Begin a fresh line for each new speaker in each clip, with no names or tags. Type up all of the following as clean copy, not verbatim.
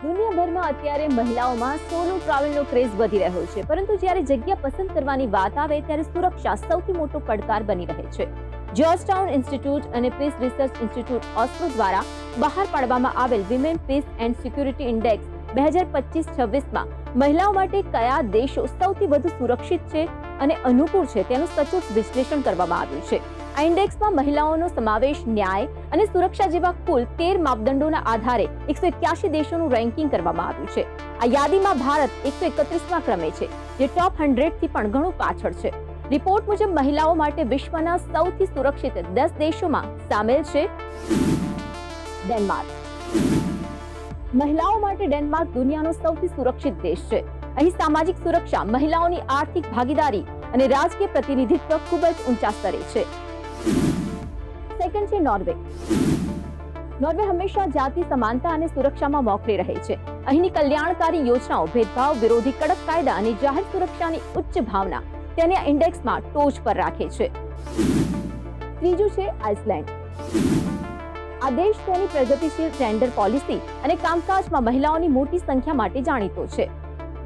દુનિયાભરમાં અત્યારે મહિલાઓમાં સોલો ટ્રાવેલનો ક્રેઝ વધી રહ્યો છે, પરંતુ જ્યારે જગ્યા પસંદ કરવાની વાત આવે ત્યારે સુરક્ષા સૌથી મોટો પડકાર બની રહે છે. જ્યોર્જટાઉન ઇન્સ્ટિટ્યૂટ અને પીસ રિસર્ચ ઇન્સ્ટિટ્યૂટ ઓસ્લો દ્વારા બહાર પાડવામાં આવેલ women peace and security index 2025-26માં મહિલાઓ માટે કયા દેશો સૌથી વધુ સુરક્ષિત છે અને અનુકૂળ છે તેનું સચોટ વિશ્લેષણ કરવામાં આવ્યું છે. આ ઇન્ડેક્સમાં મહિલાઓનો સમાવેશ ન્યાય અને સુરક્ષા જેવા કુલ 13 માપદંડોના આધારે 181 દેશોનું રેન્કિંગ કરવામાં આવ્યું છે. આ યાદીમાં ભારત 131મા ક્રમે છે, જે ટોપ 100 થી પણ ઘણું પાછળ છે. રિપોર્ટ મુજબ મહિલાઓ માટે વિશ્વના સૌથી સુરક્ષિત 10 દેશોમાં સામેલ છે ડેનમાર્ક. મહિલાઓ માટે ડેનમાર્ક દુનિયાનો સૌથી સુરક્ષિત દેશ છે. અહીં સામાજિક સુરક્ષા, મહિલાઓની આર્થિક ભાગીદારી અને રાજકીય પ્રતિનિધિત્વ ખૂબ જ ઊંચા સ્તરે છે. સેકન્ડ છે નોર્વે. નોર્વે હંમેશા જાતિ સમાનતા અને સુરક્ષામાં મોખરે રહે છે. અહીંની કલ્યાણકારી યોજનાઓ, ભેદભાવ વિરોધી કડક કાયદા અને જાહેર સુરક્ષાની ઉચ્ચ ભાવના તેને આ ઇન્ડેક્સમાં ટોચ પર રાખે છે. ત્રીજું છે આઇસલેન્ડ. આ દેશ તેની પ્રગતિશીલ જેન્ડર પોલિસી અને કામકાજમાં મહિલાઓની મોટી સંખ્યા માટે જાણીતો છે.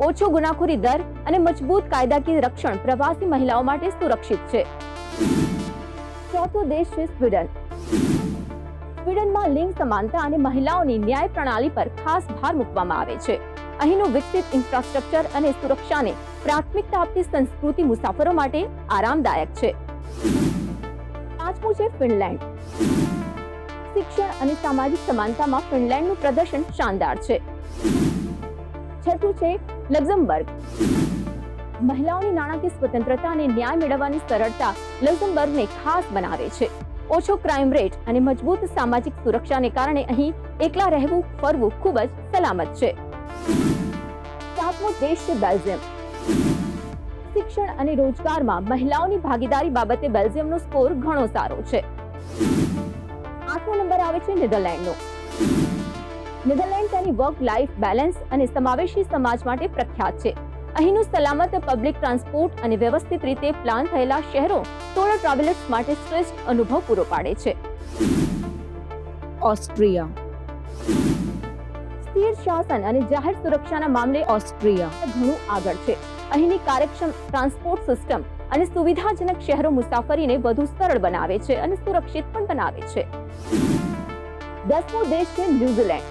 ઓછો ગુનાખોરી દર અને મજબૂત કાયદાકીય રક્ષણ પ્રવાસી મહિલાઓ માટે સુરક્ષિત છે. ચોથો દેશ છે સ્વીડન. સ્વીડનમાં લિંગ સમાનતા અને મહિલાઓની ન્યાય પ્રણાલી પર ખાસ ભાર મૂકવામાં આવે છે. અહીંનું વિકસિત ઇન્ફ્રાસ્ટ્રક્ચર અને સુરક્ષાને પ્રાથમિકતા આપતી સંસ્કૃતિ મુસાફરો માટે આરામદાયક છે. પાંચમું છે ફિનલેન્ડ. શિક્ષણ અને સામાજિક સમાનતામાં ફિનલેન્ડનું પ્રદર્શન શાનદાર છે. છઠ્ઠું છે લક્ઝમબર્ગ. મહિલાઓની નાણાકીય સ્વતંત્રતા અને ન્યાય મેળવવાની સરળતા લક્ઝમબર્ગને ખાસ બનાવે છે. ઓછો ક્રાઇમ રેટ અને મજબૂત સામાજિક સુરક્ષાને કારણે અહીં એકલા રહેવું ફરવું ખૂબ જ સલામત છે. સાતમો દેશ છે બેલ્જિયમ. શિક્ષણ અને રોજગારમાં મહિલાઓની ભાગીદારી બાબતે બેલ્જિયમનો સ્કોર ઘણો સારો છે. 8મો નંબર આવે છે નેધરલેન્ડનો. નેધરલેન્ડ તેની વર્ક લાઈફ બેલેન્સ અને સમાવેશી સમાજ માટે પ્રખ્યાત છે. અહીંનું સલામત પબ્લિક ટ્રાન્સપોર્ટ અને વ્યવસ્થિત રીતે પ્લાન થયેલા શહેરો સોલો ટ્રાવેલર્સ માટે શ્રેષ્ઠ અનુભવ પૂરો પાડે છે.
ઓસ્ટ્રિયા.
સ્થિર શાસન અને જાહેર સુરક્ષાના મામલે
ઓસ્ટ્રિયા
ઘણું આગળ છે. અહીંની કાર્યક્ષમ ટ્રાન્સપોર્ટ સિસ્ટમ અને સુવિધાજનક શહેરો મુસાફરીને વધુ સરળ બનાવે છે અને સુરક્ષિત પણ બનાવે છે. 10મો દેશ છે ન્યુઝીલેન્ડ.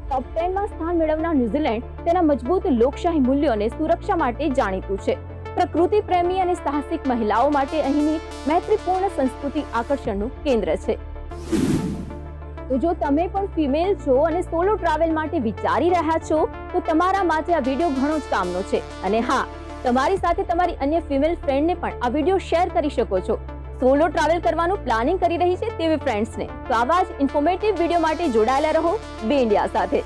ટોપ 10માં સ્થાન મેળવનાર ન્યુઝીલેન્ડ તેના મજબૂત લોકશાહી મૂલ્યો અને સુરક્ષા માટે જાણીતું છે. પ્રકૃતિ પ્રેમી અને સાહસિક મહિલાઓ માટે અહીંની મૈત્રીપૂર્ણ સંસ્કૃતિ આકર્ષણનું કેન્દ્ર છે. તો જો તમે પણ ફિમેલ છો અને સોલો ટ્રાવેલ માટે વિચારી રહ્યા છો તો તમારા માટે આ વિડીયો ઘણો જ કામનો છે. અને હા, તમારી સાથે તમારી અન્ય ફિમેલ ફ્રેન્ડને પણ આ વિડીયો શેર કરી શકો છો. સોલો ટ્રાવેલ કરવાનું પ્લાનિંગ કરી રહી છે તેવી ફ્રેન્ડ્સને. તો આવા જ ઇન્ફોર્મેટિવ વિડીયો માટે જોડાયેલા રહો બે ઇન્ડિયા સાથે.